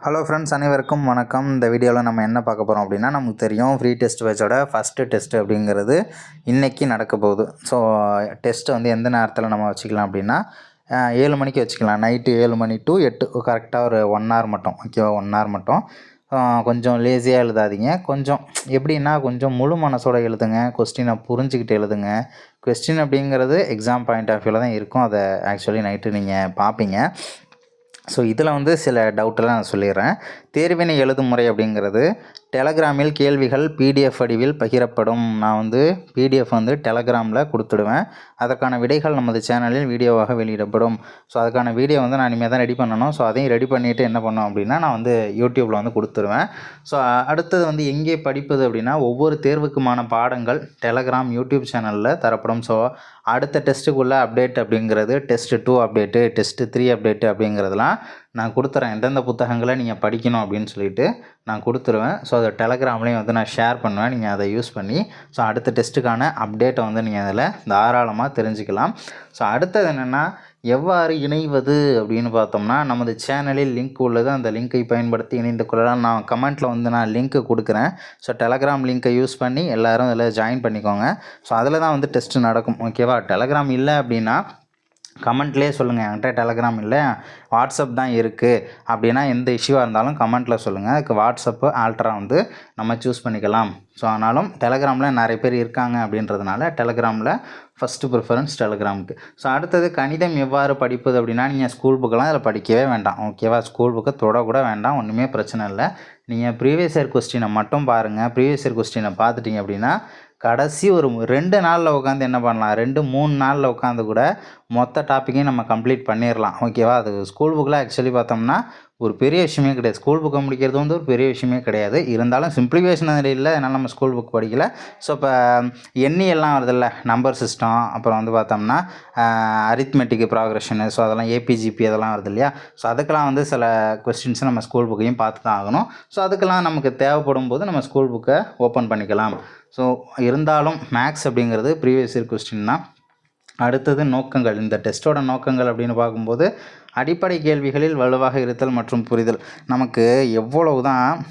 Hello friends, அனைவருக்கும் வணக்கம். இந்த வீடியோவில் நம்ம என்ன பார்க்க போகிறோம் அப்படின்னா, நமக்கு தெரியும் ஃப்ரீ டெஸ்ட் பேட்சோட ஃபஸ்ட்டு டெஸ்ட்டு அப்படிங்கிறது இன்றைக்கி நடக்க போகுது. ஸோ டெஸ்ட்டு வந்து எந்த நேரத்தில் நம்ம வச்சுக்கலாம் அப்படின்னா 7 மணிக்கு வச்சுக்கலாம். நைட்டு 7 மணி டு 8 கரெக்டாக ஒரு 1 ஹவர் மட்டும். ஓகேவா, 1 ஹவர் மட்டும். கொஞ்சம் லேசியாக எழுதாதீங்க. கொஞ்சம் எப்படின்னா கொஞ்சம் முழு மனசோட எழுதுங்க. கொஸ்டினை புரிஞ்சுக்கிட்டு எழுதுங்க. கொஸ்டின் அப்படிங்கிறது எக்ஸாம் பாயிண்ட் ஆஃப் வியூவில் தான் இருக்கும். அதை ஆக்சுவலி நைட்டு நீங்கள் பார்ப்பீங்க. ஸோ இதில் வந்து சில டவுட்டெல்லாம் நான் சொல்லிடுறேன். தேர்வினை எழுதும் முறை அப்படிங்கிறது டெலகிராமில் கேள்விகள் பிடிஎஃப் வடிவில் பகிரப்படும். நான் வந்து பிடிஎஃப் வந்து டெலகிராமில் கொடுத்துடுவேன். அதற்கான விடைகள் நமது சேனலில் வீடியோவாக வெளியிடப்படும். ஸோ அதுக்கான வீடியோ வந்து நான் இனிமேல் தான் ரெடி பண்ணணும். ஸோ அதையும் ரெடி பண்ணிவிட்டு என்ன பண்ணோம் அப்படின்னா நான் வந்து யூடியூப்பில் வந்து கொடுத்துருவேன். ஸோ அடுத்தது வந்து எங்கே படிப்பது அப்படின்னா ஒவ்வொரு தேர்வுக்குமான பாடங்கள் டெலகிராம் யூடியூப் சேனலில் தரப்படும். ஸோ அடுத்த டெஸ்ட்டுக்குள்ளே அப்டேட் அப்படிங்கிறது டெஸ்ட் 2 அப்டேட்டு, டெஸ்ட் 3 அப்டேட்டு அப்படிங்கிறதுலாம் நான் கொடுத்துறேன். எந்தெந்த புத்தகங்களை நீங்கள் படிக்கணும் அப்படின்னு சொல்லிட்டு நான் கொடுத்துருவேன். ஸோ அதை டெலகிராம்லேயும் வந்து நான் ஷேர் பண்ணுவேன். நீங்கள் அதை யூஸ் பண்ணி ஸோ அடுத்த டெஸ்ட்டுக்கான அப்டேட்டை வந்து நீங்கள் அதில் தாராளமாக தெரிஞ்சுக்கலாம். ஸோ அடுத்தது என்னென்னா எவ்வாறு இணைவது அப்படின்னு பார்த்தோம்னா நமது சேனலில் லிங்க் உள்ளது. அந்த லிங்க்கை பயன்படுத்தி இணைந்து கொள்ளலாம். நான் கமெண்ட்டில் வந்து நான் லிங்க்கு கொடுக்குறேன். ஸோ டெலகிராம் லிங்க்கை யூஸ் பண்ணி எல்லோரும் அதில் ஜாயின் பண்ணிக்கோங்க. ஸோ அதில் தான் வந்து டெஸ்ட்டு நடக்கும். ஓகேவா, டெலகிராம் இல்லை அப்படின்னா கமெண்ட்லேயே சொல்லுங்கள். என்கிட்ட டெலகிராம் இல்லை, வாட்ஸ்அப் தான் இருக்குது அப்படின்னா எந்த இஷ்யூவாக இருந்தாலும் கமெண்ட்டில் சொல்லுங்கள். அதுக்கு வாட்ஸ்அப்பு ஆல்ட்ராக வந்து நம்ம சூஸ் பண்ணிக்கலாம். ஸோ ஆனாலும் டெலகிராமில் நிறைய பேர் இருக்காங்க அப்படின்றதுனால டெலகிராமில் ஃபஸ்ட்டு ப்ரிஃபரன்ஸ் டெலகிராமுக்கு. ஸோ அடுத்தது கணிதம் எவ்வாறு படிப்பது அப்படின்னா நீங்கள் ஸ்கூல் புக்கெல்லாம் அதில் படிக்கவே வேண்டாம். ஓகேவா, ஸ்கூல் புக்கை தொடக்கூட வேண்டாம். ஒன்றுமே பிரச்சனை இல்லை. நீங்கள் ப்ரீவியஸ் இயர் கொஸ்டினை மட்டும் பாருங்கள். ப்ரீவியஸ் இயர் கொஸ்டினை பார்த்துட்டிங்க அப்படின்னா கடைசி ஒரு 2 நாளில் உட்காந்து என்ன பண்ணலாம், 2-3 நாளில் உட்காந்து கூட மொத்த டாப்பிக்கையும் நம்ம கம்ப்ளீட் பண்ணிடலாம். ஓகேவா, அது ஸ்கூல் புக்கில் ஆக்சுவலி பார்த்தோம்னா ஒரு பெரிய விஷயமே கிடையாது. ஸ்கூல் புக்கை முடிக்கிறது வந்து ஒரு பெரிய விஷயமே கிடையாது. இருந்தாலும் சிம்பிளிஃபிகேஷன் அதில் இல்லை, அதனால் நம்ம ஸ்கூல் புக் படிக்கல. ஸோ இப்போ எல்லாம் வருதில்ல, நம்பர் சிஸ்டம், அப்புறம் வந்து பார்த்தோம்னா அரித்மெட்டிக் ப்ராக்ரெஷனு, ஸோ அதெல்லாம் ஏபிஜிபி அதெல்லாம் வருது இல்லையா. ஸோ அதுக்கெல்லாம் வந்து சில கொஸ்டின்ஸை நம்ம ஸ்கூல் புக்கையும் பார்த்து தான் ஆகணும். ஸோ அதுக்கெல்லாம் நமக்கு தேவைப்படும் போது நம்ம ஸ்கூல் புக்கை ஓப்பன் பண்ணிக்கலாம். ஸோ இருந்தாலும் மேக்ஸ் அப்படிங்கிறது ப்ரீவியஸ் இயர் கொஸ்டின் தான். அடுத்தது நோக்கங்கள். இந்த டெஸ்ட்டோட நோக்கங்கள் அப்படின்னு பார்க்கும்போது அடிப்படை கேள்விகளில் வலுவாக இருத்தல் மற்றும் புரிதல். நமக்கு எவ்வளவு தான்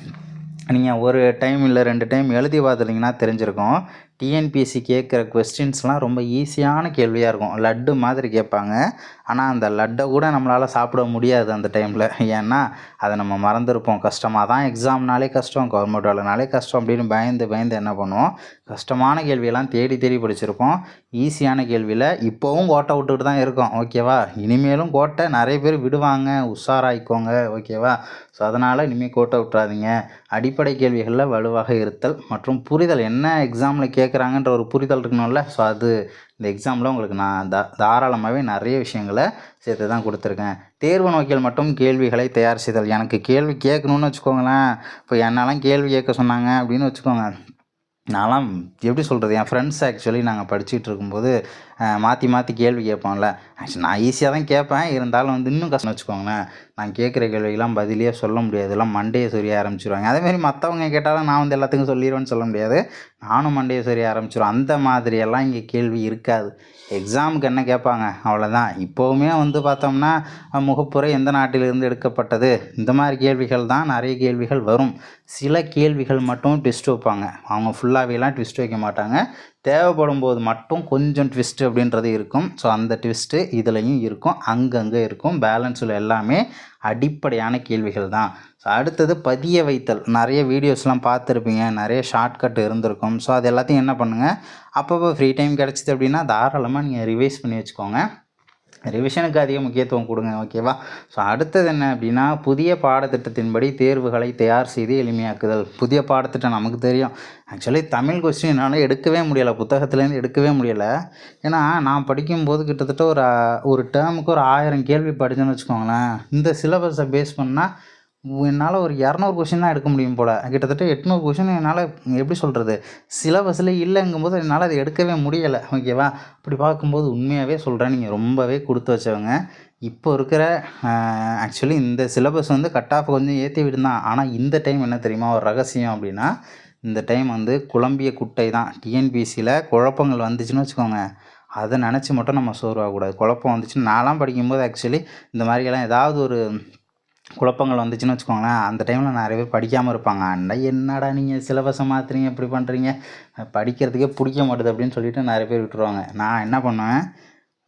நீங்கள் ஒரு டைம் இல்லை 2 டைம் எழுதி பார்த்துட்டிங்கன்னா தெரிஞ்சிருக்கும். டிஎன்பிஎஸ்சி கேட்குற கொஸ்டின்ஸ்லாம் ரொம்ப ஈஸியான கேள்வியாக இருக்கும். லட்டு மாதிரி கேட்பாங்க. ஆனால் அந்த லட்டை கூட நம்மளால் சாப்பிட முடியாது அந்த டைமில். ஏன்னா அதை நம்ம மறந்துருப்போம். கஷ்டமாக தான் எக்ஸாம்னாலே கஷ்டம், கவர்மெண்ட் வேலைனாலே கஷ்டம் அப்படின்னு பயந்து பயந்து என்ன பண்ணுவோம், கஷ்டமான கேள்வியெல்லாம் தேடி தேடி படிச்சிருப்போம். ஈஸியான கேள்வியில் இப்போவும் கோட்டை விட்டுக்கிட்டு தான் இருக்கோம். ஓகேவா, இனிமேலும் கோட்டை நிறைய பேர் விடுவாங்க, உஷாராயிக்கோங்க. ஓகேவா, ஸோ அதனால் இனிமேல் கோட்டை விட்டுறாதீங்க. அடிப்படை கேள்விகளில் வலுவாக இருத்தல் மற்றும் புரிதல். என்ன எக்ஸாமில் கேட்குறாங்கன்ற ஒரு புரிதல் இருக்கணும்ல. ஸோ அது இந்த எக்ஸாமில் உங்களுக்கு நான் தாராளமாகவே நிறைய விஷயங்களை சேர்த்து தான் கொடுத்துருக்கேன். தேர்வு நோக்கில் மட்டும் கேள்விகளை தயார் செய்தல். எனக்கு கேள்வி கேட்கணுன்னு வச்சுக்கோங்களேன். இப்போ என்னெல்லாம் கேள்வி கேட்க சொன்னாங்க அப்படின்னு வச்சுக்கோங்க, நான்லாம் எப்படி சொல்கிறது, என் ஃப்ரெண்ட்ஸ் ஆக்சுவலி நாங்கள் படிச்சுட்டு இருக்கும்போது மாற்றி மாற்றி கேள்வி கேட்போம்ல. ஆக்சுவலி நான் ஈஸியாக தான் கேட்பேன். இருந்தாலும் வந்து இன்னும் கஷ்டம் வச்சுக்கோங்களேன். நான் கேட்குற கேள்விக்கெல்லாம் பதிலே சொல்ல முடியாது. எல்லாம் மண்டையை சொரிய ஆரம்பிச்சிருவாங்க. அதேமாரி மற்றவங்க கேட்டாலும் நான் வந்து எல்லாத்துக்கும் சொல்லிடுவேன்னு சொல்ல முடியாது. நானும் மண்டையை சொரிய ஆரம்பிச்சிடுவேன். அந்த மாதிரியெல்லாம் இங்கே கேள்வி இருக்காது. எக்ஸாமுக்கு என்ன கேட்பாங்க அவ்வளோதான். இப்போவுமே வந்து பார்த்தோம்னா முகப்புரை எந்த நாட்டிலிருந்து எடுக்கப்பட்டது, இந்த மாதிரி கேள்விகள் தான் நிறைய கேள்விகள் வரும். சில கேள்விகள் மட்டும் ட்விஸ்ட் வைப்பாங்க. அவங்க ஃபுல்லாகவேலாம் ட்விஸ்ட் வைக்க மாட்டாங்க. தேவைப்படும் போது மட்டும் கொஞ்சம் ட்விஸ்ட்டு அப்படின்றது இருக்கும். ஸோ அந்த ட்விஸ்ட்டு இதுலேயும் இருக்கும், அங்கங்கே இருக்கும். பேலன்ஸில் எல்லாமே அடிப்படையான கேள்விகள் தான். ஸோ அடுத்தது பதிய வைத்தல். நிறைய வீடியோஸ்லாம் பார்த்துருப்பீங்க, நிறைய ஷார்ட்கட் இருந்திருக்கும். ஸோ அது எல்லாத்தையும் என்ன பண்ணுங்கள், அப்பப்போ ஃப்ரீ டைம் கிடச்சிது அப்படின்னா தாராளமாக நீங்கள் ரிவைஸ் பண்ணி வச்சுக்கோங்க. ரிவிஷனுக்கு அதிக முக்கியத்துவம் கொடுங்க. ஓகேவா, ஸோ அடுத்தது என்ன அப்படின்னா புதிய பாடத்திட்டத்தின்படி தேர்வுகளை தயார் செய்து எளிமையாக்குதல். புதிய பாடத்திட்டம் நமக்கு தெரியும். ஆக்சுவலி தமிழ் கொஸ்டின் என்னால் எடுக்கவே முடியலை, புத்தகத்துலேருந்து எடுக்கவே முடியலை. ஏன்னா நான் படிக்கும்போது கிட்டத்தட்ட ஒரு டேர்முக்கு ஒரு 1000 கேள்வி படித்தேன்னு வச்சுக்கோங்களேன். இந்த சிலபஸை பேஸ் பண்ணால் என்னால் ஒரு 200 கொஷின் தான் எடுக்க முடியும் போல். கிட்டத்தட்ட 800 கொஷின் என்னால் எப்படி சொல்கிறது, சிலபஸில் இல்லைங்கும்போது என்னால் அதை எடுக்கவே முடியலை. ஓகேவா, அப்படி பார்க்கும்போது உண்மையாகவே சொல்கிறேன், நீங்கள் ரொம்பவே கொடுத்து வச்சவங்க. இப்போ இருக்கிற ஆக்சுவலி இந்த சிலபஸ் வந்து கட் ஆஃப் கொஞ்சம் ஏற்றி விடுந்தான். ஆனால் இந்த டைம் என்ன தெரியுமா ஒரு ரகசியம் அப்படின்னா, இந்த டைம் வந்து குழம்பிய குட்டை தான். டிஎன்பிஎஸ்சியில் குழப்பங்கள் வந்துச்சுன்னு வச்சுக்கோங்க, அதை நினச்சி மட்டும் நம்ம சோர்வாகக்கூடாது. குழப்பம் வந்துச்சுன்னு நான்லாம் படிக்கும்போது ஆக்சுவலி இந்த மாதிரியெல்லாம் ஏதாவது ஒரு குழப்பங்கள் வந்துச்சுன்னு வச்சுக்கோங்களேன், அந்த டைமில் நிறைய பேர் படிக்காமல் இருப்பாங்க. அண்ணா என்னடா நீங்கள் சிலபஸை மாற்றுறீங்க, இப்படி பண்ணுறீங்க, படிக்கிறதுக்கே பிடிக்க மாட்டுது அப்படின்னு சொல்லிட்டு நிறைய பேர் விட்டுருவாங்க. நான் என்ன பண்ணுவேன்,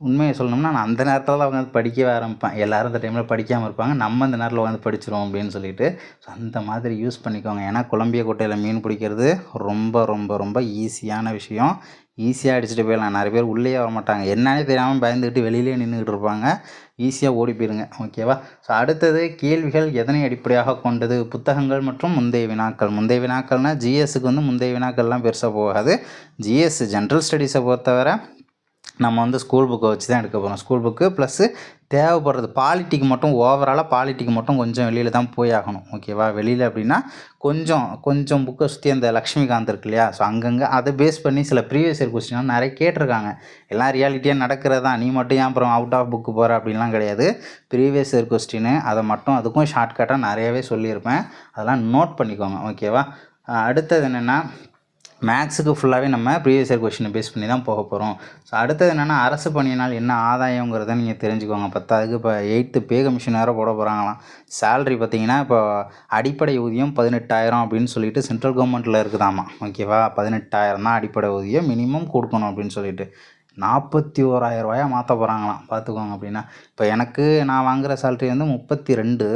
உண்மையை சொல்லணும்னா நான் அந்த நேரத்தில் தான் உட்காந்து படிக்கவே ஆரம்பிப்பேன். எல்லோரும் அந்த டைமில் படிக்காமல் இருப்பாங்க, நம்ம அந்த நேரத்தில் உட்காந்து படிச்சிருவோம் அப்படின்னு சொல்லிட்டு. ஸோ அந்த மாதிரி யூஸ் பண்ணிக்கோங்க. ஏன்னா குழம்பிய குட்டையில் மீன் பிடிக்கிறது ரொம்ப ரொம்ப ரொம்ப ஈஸியான விஷயம். ஈஸியாக அடிச்சுட்டு போயிடலாம். நிறைய பேர் உள்ளேயே வர மாட்டாங்க, என்னன்னே தெரியாமல் பயந்துக்கிட்டு வெளியிலே நின்றுக்கிட்டு இருப்பாங்க. ஈஸியாக ஓடி போயிருங்க. ஓகேவா? ஸோ அடுத்தது, கேள்விகள் எதனை அடிப்படையாக கொண்டது? புத்தகங்கள் மற்றும் முந்தைய வினாக்கள். முந்தைய வினாக்கள்னால் ஜிஎஸ்க்கு வந்து முந்தைய வினாக்கள்லாம் பெருசாக போகாது. ஜிஎஸ் ஜென்ரல் ஸ்டடீஸை பொறுத்தவரை நம்ம வந்து ஸ்கூல் புக்கை வச்சு தான் எடுக்க போகிறோம். ஸ்கூல் புக்கு ப்ளஸ்ஸு தேவைப்படுறது பாலிட்டிக்கு மட்டும், ஓவராலாக பாலிட்டிக்கு மட்டும் கொஞ்சம் வெளியில் தான் போய் ஆகணும். ஓகேவா? வெளியில் அப்படின்னா கொஞ்சம் புக்கை சுற்றி அந்த லக்ஷ்மிகாந்த் இருக்கு இல்லையா, ஸோ அங்கங்கே அதை பேஸ் பண்ணி சில ப்ரீவியஸ் இயர் கொஸ்டின்லாம் நிறைய கேட்டிருக்காங்க. எல்லாம் ரியாலிட்டியாக நடக்கிறது தான், நீ மட்டும் ஏன் அப்புறம் அவுட் ஆஃப் புக்கு போகிற அப்படின்லாம் கிடையாது. ப்ரீவியஸ் இயர் கொஸ்டின் அதை மட்டும், அதுக்கும் ஷார்ட்கட்டாக நிறையவே சொல்லியிருப்பேன், அதெல்லாம் நோட் பண்ணிக்கோங்க. ஓகேவா? அடுத்தது என்னென்னா, மேக்ஸுக்கு ஃபுல்லாகவே நம்ம ப்ரீவியஸ் இயர் கொஸ்டினை பேஸ் பண்ணி தான் போக போகிறோம். ஸோ அடுத்தது என்னென்னா, அரசு பணியினால் என்ன ஆதாயங்கிறத நீங்கள் தெரிஞ்சுக்கோங்க. 10க்கு இப்போ 8th பே கமிஷன் வேறு போட போகிறாங்களாம். சேல்ரி பார்த்திங்கன்னா இப்போ அடிப்படை ஊதியம் 18,000 அப்படின்னு சொல்லிட்டு சென்ட்ரல் கவர்மெண்ட்டில் இருக்குதாமா. ஓகேவா? 18,000 தான் அடிப்படை ஊதியம், மினிமம் கொடுக்கணும் அப்படின்னு சொல்லிட்டு 41,000 மாற்ற போகிறாங்களாம். பார்த்துக்கோங்க. அப்படின்னா இப்போ எனக்கு நான் வாங்குகிற சேல்ரி வந்து 32,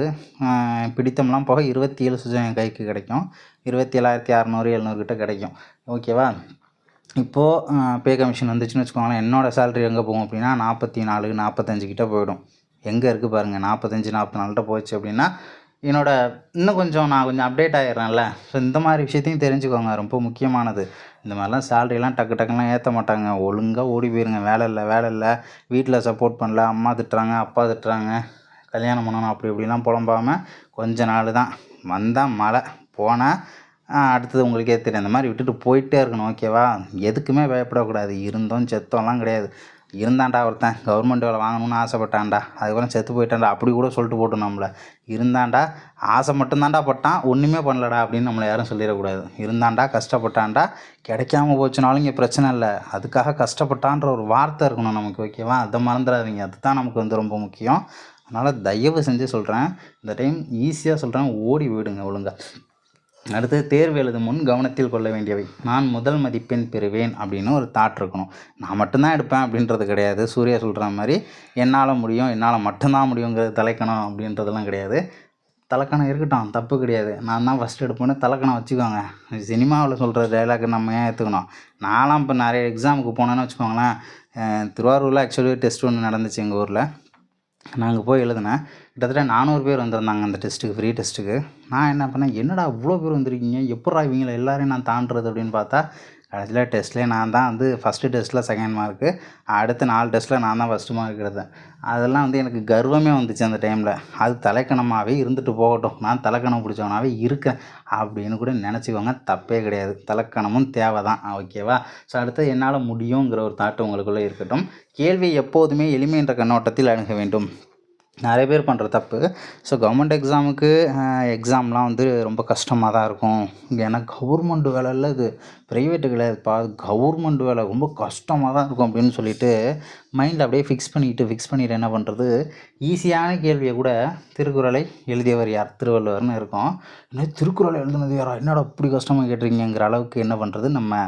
பிடித்தம்லாம் போக 27 என் கைக்கு கிடைக்கும். 27,600 700 கிட்ட கிடைக்கும். ஓகேவா? இப்போது பே கமிஷன் வந்துச்சுன்னு வச்சுக்கோங்களேன், என்னோடய சேல்ரி எங்கே போகும் அப்படின்னா 44 45 கிட்ட போயிடும். எங்கே இருக்குது பாருங்கள், 45 44 போச்சு அப்படின்னா இன்னும் கொஞ்சம் நான் கொஞ்சம் அப்டேட் ஆகிடுறேன்ல. ஸோ இந்த மாதிரி விஷயத்தையும் தெரிஞ்சுக்கோங்க, ரொம்ப முக்கியமானது. இந்த மாதிரிலாம் சேல்ரிலாம் டக்குலாம் ஏற்ற மாட்டாங்க. ஒழுங்காக ஓடி போயிருங்க. வேலை இல்லை, வீட்டில் சப்போர்ட் பண்ணல, அம்மா திட்டுறாங்க, அப்பா திட்டுறாங்க, கல்யாணம் பண்ணணும் அப்படி இப்படிலாம் புலம்பாமல் கொஞ்ச நாள் தான், வந்தால் மழை, போனால் அடுத்தது உங்களுக்கே தெரியும். அந்த மாதிரி விட்டுட்டு போயிட்டே இருக்கணும். ஓகேவா? எதுக்குமே பயப்படக்கூடாது. இருந்தோம் செத்தோம்லாம் கிடையாது. இருந்தாண்டா ஒருத்தன் கவர்மெண்ட் வேலை வாங்கணும்னு ஆசைப்பட்டான்டா, அதுக்கப்புறம் செத்து போயிட்டான்டா அப்படி கூட சொல்லிட்டு போட்டோம் நம்மளை. இருந்தாண்டா ஆசை மட்டும்தான்டா பட்டான், ஒன்றுமே பண்ணலடா அப்படின்னு நம்மளை யாரும் சொல்லிடக்கூடாது. இருந்தாண்டா கஷ்டப்பட்டான்டா, கிடைக்காம போச்சுனாலும் இங்கே பிரச்சனை இல்லை, அதுக்காக கஷ்டப்பட்டான்ற ஒரு வார்த்தை இருக்கணும் நமக்கு. ஓகேவா? அதை மறந்துடாதீங்க. அதுதான் நமக்கு வந்து ரொம்ப முக்கியம். அதனால் தயவு செஞ்சு சொல்கிறேன், இந்த டைம் ஈஸியாக சொல்கிறேன், ஓடி போயிடுங்க ஒழுங்காக. அடுத்து, தேர்வு எழுதும் முன் கவனத்தில் கொள்ள வேண்டியவை. நான் முதல் மதிப்பெண் பெறுவேன் அப்படின்னு ஒரு தாட் இருக்கணும். நான் மட்டும்தான் எடுப்பேன் அப்படின்றது கிடையாது. சூர்யா சொல்கிற மாதிரி என்னால் முடியும், என்னால் மட்டும்தான் முடியுங்கிறது தலைக்கணம் அப்படின்றதெல்லாம் கிடையாது. தலக்கணம் இருக்கட்டும், தப்பு கிடையாது. நான் தான் ஃபஸ்ட்டு எடுப்பேன்னு தலக்கணம் வச்சுக்கோங்க. சினிமாவில் சொல்கிற டைலாக் நம்ம ஏன் ஏற்றுக்கணும்? நான்லாம் இப்போ நிறைய எக்ஸாமுக்கு போனேன்னு வச்சுக்கோங்களேன். திருவாரூரில் ஆக்சுவலி டெஸ்ட் ஒன்று நடந்துச்சு எங்கள் ஊரில். நாங்கள் போய் எழுதினேன். கிட்டத்தட்ட 400 பேர் வந்திருந்தாங்க அந்த டெஸ்ட்டுக்கு, ஃப்ரீ டெஸ்ட்டுக்கு. நான் என்ன பண்ணேன், என்னடா இவ்வளோ பேர் வந்திருக்கீங்க, எப்பட்றா இவங்கள எல்லாரையும் நான் தாண்டுறது அப்படின்னு பார்த்தா, கடைசியில் டெஸ்ட்லேயே நான் தான் வந்து ஃபஸ்ட்டு டெஸ்ட்டில் செகண்ட் மார்க்கு, அடுத்த 4 டெஸ்ட்டில் நான் தான் ஃபஸ்ட்டு மார்க் எடுத்தேன். அதெல்லாம் வந்து எனக்கு கர்வமே வந்துச்சு அந்த டைமில். அது தலைக்கணமாகவே இருந்துட்டு போகட்டும், நான் தலைக்கணம் பிடிச்சவனாகவே இருக்கேன் அப்படின்னு கூட நினச்சிக்கோங்க, தப்பே கிடையாது. தலைக்கணமும் தேவை தான். ஓகேவா? ஸோ அடுத்து, என்னால் முடியுங்கிற ஒரு தாட்டு உங்களுக்குள்ளே இருக்கட்டும். கேள்வி எப்போதுமே எளிமை என்ற கண்ணோட்டத்தில் அணுக வேண்டும். நிறைய பேர் பண்ணுற தப்பு. ஸோ கவர்மெண்ட் எக்ஸாம்லாம் வந்து ரொம்ப கஷ்டமாக தான் இருக்கும். ஏன்னா கவர்மெண்ட் வேலை இல்லை, இது ப்ரைவேட்டு கிடையாதுப்பா, கவர்மெண்ட் வேலை ரொம்ப கஷ்டமாக தான் இருக்கும் அப்படின்னு சொல்லிட்டு மைண்டில் அப்படியே ஃபிக்ஸ் பண்ணிவிட்டு என்ன பண்ணுறது, ஈஸியான கேள்வியை கூட திருக்குறளை எழுதியவர் யார், திருவள்ளுவர்னு இருக்கும். இன்னும் திருக்குறளை எழுதுனது யாரா, என்னடா இப்படி கஷ்டமாக கேட்டிருக்கீங்கிற அளவுக்கு என்ன பண்ணுறது, நம்ம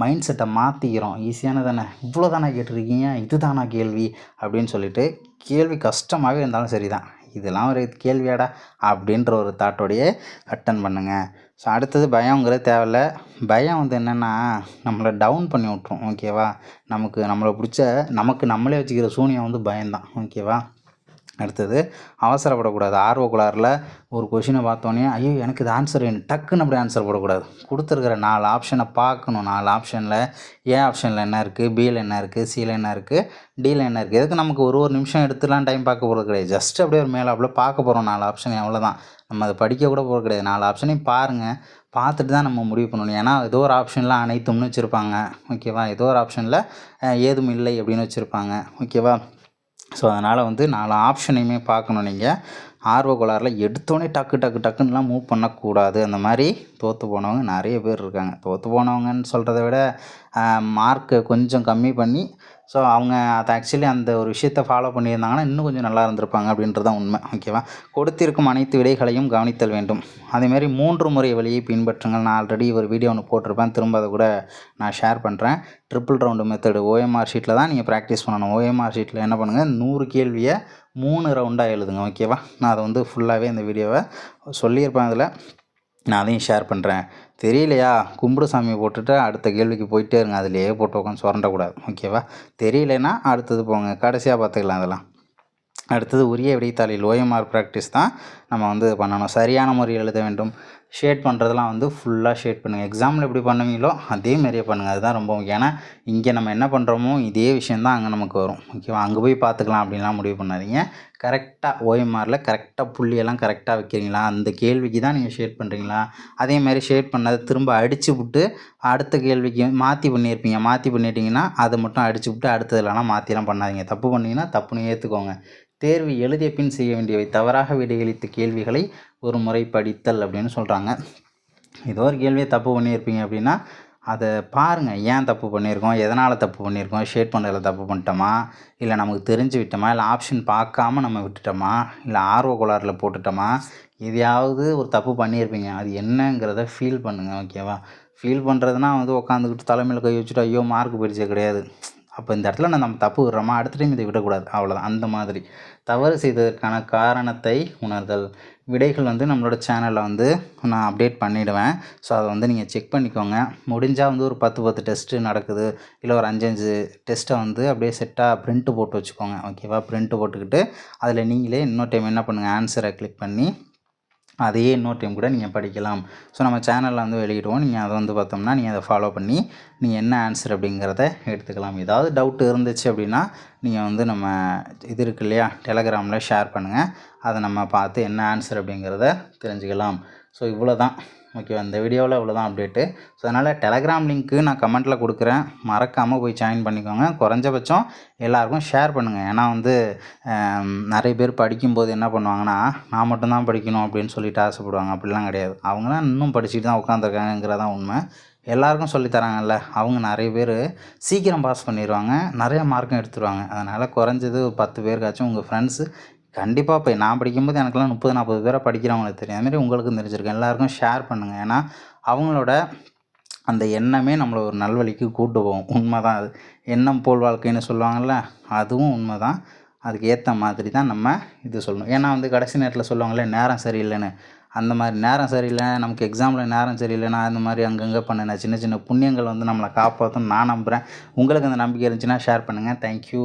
மைண்ட் செட்டை மாற்றிக்கிறோம். ஈஸியான தானே, இவ்வளோ தானே கேட்டிருக்கீங்க, இது தானா கேள்வி அப்படின்னு சொல்லிட்டு, கேள்வி கஷ்டமாகவே இருந்தாலும் சரி தான், இதெல்லாம் ஒரு கேள்வியாடா அப்படின்ற ஒரு தாட்டோடையே அட்டன் பண்ணுங்கள். ஸோ அடுத்தது, பயங்கிறது தேவையில்ல. பயம் வந்து என்னென்னா நம்மளை டவுன் பண்ணி விட்ரும். ஓகேவா? நம்மளை பிடிச்ச நம்மளே வச்சுக்கிற சூனியம் வந்து பயம்தான். ஓகேவா? அடுத்தது, அவசரப்படக்கூடாது. ஆர்வக்குளாரில் ஒரு கொஷினை பார்த்தோன்னே ஐயோ எனக்கு இது ஆன்சர் வேணும் டக்குன்னு அப்படி ஆன்சர் போடக்கூடாது. கொடுத்துருக்குற 4 ஆப்ஷனை பார்க்கணும். 4 ஆப்ஷனில் ஆப்ஷனில் என்ன இருக்குது, பியில் என்ன இருக்குது, சியில் என்ன இருக்குது, டியில் என்ன இருக்குது. எதுக்கு நமக்கு ஒரு நிமிஷம் எடுத்துலாம் டைம் பார்க்க போகிறது கிடையாது. ஜஸ்ட் அப்படியே ஒரு மேலாப்பில் பார்க்க போகிறோம் 4 ஆப்ஷன், அவ்வளோதான். நம்ம அதை படிக்க கூட போகிறது கிடையாது. 4 ஆப்ஷனையும் பாருங்கள், பார்த்துட்டு தான் நம்ம முடிவு பண்ணணும். ஏன்னா ஏதோ ஒரு ஆப்ஷனில் அனைத்தும்னு வச்சுருப்பாங்க. ஓகேவா? ஏதோ ஒரு ஆப்ஷனில் ஏதும் இல்லை அப்படின்னு வச்சுருப்பாங்க. ஓகேவா? ஸோ அதனால் வந்து 4 ஆப்ஷனையுமே பார்க்கணும் நீங்கள். ஆர்வ கோளாறில் எடுத்தோடனே டக்குன்னுலாம் மூவ் பண்ணக்கூடாது. அந்த மாதிரி தோற்று போனவங்க நிறைய பேர் இருக்காங்க. தோற்று போனவங்கன்னு சொல்கிறத விட மார்க்கை கொஞ்சம் கம்மி பண்ணி ஸோ அவங்க அதை ஆக்சுவலி அந்த ஒரு விஷயத்தை ஃபாலோ பண்ணியிருந்தாங்கன்னா இன்னும் கொஞ்சம் நல்லா இருந்திருப்பாங்க அப்படின்றது தான் உண்மை. ஓகேவா? கொடுத்திருக்கும் அனைத்து விடைகளையும் கவனித்தல் வேண்டும். அதேமாதிரி 3 முறை வழியை பின்பற்றுங்கள். நான் ஆல்ரெடி ஒரு வீடியோ ஒன்று போட்டிருப்பேன், திரும்ப அதை கூட நான் ஷேர் பண்ணுறேன். ட்ரிபிள் ரவுண்டு மெத்தடு ஓஎம்ஆர் ஷீட்டில் தான் நீங்கள் ப்ராக்டிஸ் பண்ணணும். ஓஎம்ஆர் ஷீட்டில் என்ன பண்ணுங்கள், 100 கேள்வியை 3 ரவுண்டாக எழுதுங்க. ஓகேவா? நான் அதை வந்து ஃபுல்லாகவே இந்த வீடியோவை சொல்லியிருப்பேன். அதில் நான் அதையும் ஷேர் பண்ணுறேன். தெரியலையா, கும்பிடு சாமியை போட்டுட்டு அடுத்த கேள்விக்கு போயிட்டே இருங்க. அதிலேயே போட்டு உட்காந்து சுரண்டக்கூடாது. ஓகேவா? தெரியலைன்னா அடுத்தது போங்க, கடைசியாக பார்த்துக்கலாம். அதெல்லாம் அடுத்தது உரிய விடைத்தாளில் ஓஎம்ஆர் ப்ராக்டிஸ் தான் நம்ம வந்து பண்ணணும். சரியான முறையில் எழுத வேண்டும். ஷேட் பண்ணுறதெல்லாம் வந்து ஃபுல்லாக ஷேட் பண்ணுங்கள். எக்ஸாமில் எப்படி பண்ணுவீங்களோ அதே மாதிரியே பண்ணுங்கள். அதுதான் ரொம்ப முக்கியம். ஏன்னா இங்கே நம்ம என்ன பண்ணுறோமோ இதே விஷயந்தான் அங்கே நமக்கு வரும். ஓகேவா? அங்கே போய் பார்த்துக்கலாம் அப்படின்லாம் முடிவு பண்ணாதீங்க. கரெக்டாக ஓஎம்ஆரில் கரெக்டாக புள்ளியெல்லாம் கரெக்டாக வைக்கிறீங்களா, அந்த கேள்விக்கு தான் நீங்கள் ஷேட் பண்ணுறீங்களா, அதேமாதிரி ஷேட் பண்ணதை திரும்ப அடித்து விட்டு அடுத்த கேள்விக்கு மாற்றி பண்ணியிருப்பீங்க. மாற்றி பண்ணிட்டீங்கன்னா அதை மட்டும் அடித்து விட்டு அடுத்ததுலனா மாற்றிலாம் பண்ணாதீங்க. தப்பு பண்ணிங்கன்னா தப்புன்னு ஏற்றுக்கோங்க. தேர்வு எழுதிய பின் செய்ய வேண்டியவை: தவறாக விடையளித்த கேள்விகளை ஒரு முறை படித்தல் அப்படின்னு சொல்கிறாங்க. ஏதோ ஒரு கேள்வியை தப்பு பண்ணியிருப்பீங்க அப்படின்னா அதை பாருங்கள், ஏன் தப்பு பண்ணியிருக்கோம், எதனால் தப்பு பண்ணியிருக்கோம், ஷேட் பண்ணுறதுல தப்பு பண்ணிட்டோமா, இல்லை நமக்கு தெரிஞ்சு விட்டோமா, இல்லை ஆப்ஷன் பார்க்காம நம்ம விட்டுட்டோமா, இல்லை ஆர்வ கோளாறில் போட்டுட்டோமா, எதையாவது ஒரு தப்பு பண்ணியிருப்பீங்க. அது என்னங்கிறத ஃபீல் பண்ணுங்கள். ஓகேவா? ஃபீல் பண்ணுறதுனா வந்து உட்காந்துக்கிட்டு தலைமையில் கை வச்சுட்டு ஐயோ மார்க் போயிடுச்சே கிடையாது. அப்போ இந்த இடத்துல நம்ம தப்பு விடுறோமா, அடுத்த டைம் இதை விடக்கூடாது. அவ்வளோதான். அந்த மாதிரி தவறு செய்ததற்கான காரணத்தை உணர்தல். விடைகள் வந்து நம்மளோட சேனலில் வந்து நான் அப்டேட் பண்ணிவிடுவேன். ஸோ அதை வந்து நீங்கள் செக் பண்ணிக்கோங்க. முடிஞ்சால் வந்து ஒரு 10 டெஸ்ட்டு நடக்குது, இல்லை ஒரு 5 டெஸ்ட்டை வந்து அப்படியே செட்டாக ப்ரிண்ட்டு போட்டு வச்சுக்கோங்க. ஓகேவா? ப்ரிண்ட்டு போட்டுக்கிட்டு அதில் நீங்களே இன்னொரு டைம் என்ன பண்ணுங்கள், ஆன்சரை கிளிக் பண்ணி அதையே இன்னொரு டைம் கூட நீங்கள் படிக்கலாம். ஸோ நம்ம சேனலில் வந்து வெளியிடுவோம். நீங்கள் அதை வந்து பார்த்தோம்னா நீங்கள் அதை ஃபாலோ பண்ணி நீங்கள் என்ன ஆன்சர் அப்படிங்கிறத எடுத்துக்கலாம். ஏதாவது டவுட் இருந்துச்சு அப்படின்னா நீங்கள் வந்து நம்ம இது இருக்கு இல்லையா, டெலகிராமில் ஷேர் பண்ணுங்கள். அதை நம்ம பார்த்து என்ன ஆன்சர் அப்படிங்கிறத தெரிஞ்சுக்கலாம். ஸோ இவ்வளோ தான். ஓகேவா? இந்த வீடியோவில் இவ்வளோ தான் அப்டேட்டு. ஸோ அதனால் டெலகிராம் லிங்க்கு நான் கமெண்ட்டில் கொடுக்குறேன், மறக்காமல் போய் ஜாயின் பண்ணிக்கோங்க. குறைஞ்சபட்சம் எல்லாருக்கும் ஷேர் பண்ணுங்கள். ஏன்னா வந்து நிறைய பேர் படிக்கும்போது என்ன பண்ணுவாங்கன்னா, நான் மட்டும்தான் படிக்கணும் அப்படின்னு சொல்லிட்டு ஆசைப்படுவாங்க. அப்படிலாம் கிடையாது. அவங்களாம் இன்னும் படிச்சுட்டு தான் உட்காந்துருக்காங்கிறதான் உண்மை. எல்லாருக்கும் சொல்லித்தராங்கல்ல, அவங்க நிறைய பேர் சீக்கிரம் பாஸ் பண்ணிடுவாங்க, நிறைய மார்க்கும் எடுத்துருவாங்க. அதனால் குறைஞ்சது 10 பேருக்காச்சும் உங்கள் ஃப்ரெண்ட்ஸு கண்டிப்பாக இப்போ நான் படிக்கும்போது எனக்கெல்லாம் 30-40 பேரை படிக்கிறவங்களுக்கு தெரியும். அதுமாரி உங்களுக்கும் தெரிஞ்சிருக்கும். எல்லாருக்கும் ஷேர் பண்ணுங்கள். ஏன்னா அவங்களோட அந்த எண்ணமே நம்மளை ஒரு நல்வழிக்கு கூட்டு போகும். உண்மை தான் அது. எண்ணம் போல் வாழ்க்கைன்னு சொல்லுவாங்கள்ல, அதுவும் உண்மை தான். அதுக்கு ஏற்ற மாதிரி தான் நம்ம இது சொல்லணும். ஏன்னா வந்து கடைசி நேரத்தில் சொல்லுவாங்களே நேரம் சரியில்லைன்னு, அந்த மாதிரி நேரம் சரியில்லை, நமக்கு எக்ஸாமில் நேரம் சரியில்லைன்னா அந்த மாதிரி அங்கங்கே பண்ணின சின்ன சின்ன புண்ணியங்கள் வந்து நம்மளை காப்பாற்றும்னு நான் நம்புகிறேன். உங்களுக்கு அந்த நம்பிக்கை இருந்துச்சுன்னா ஷேர் பண்ணுங்கள். தேங்க்யூ.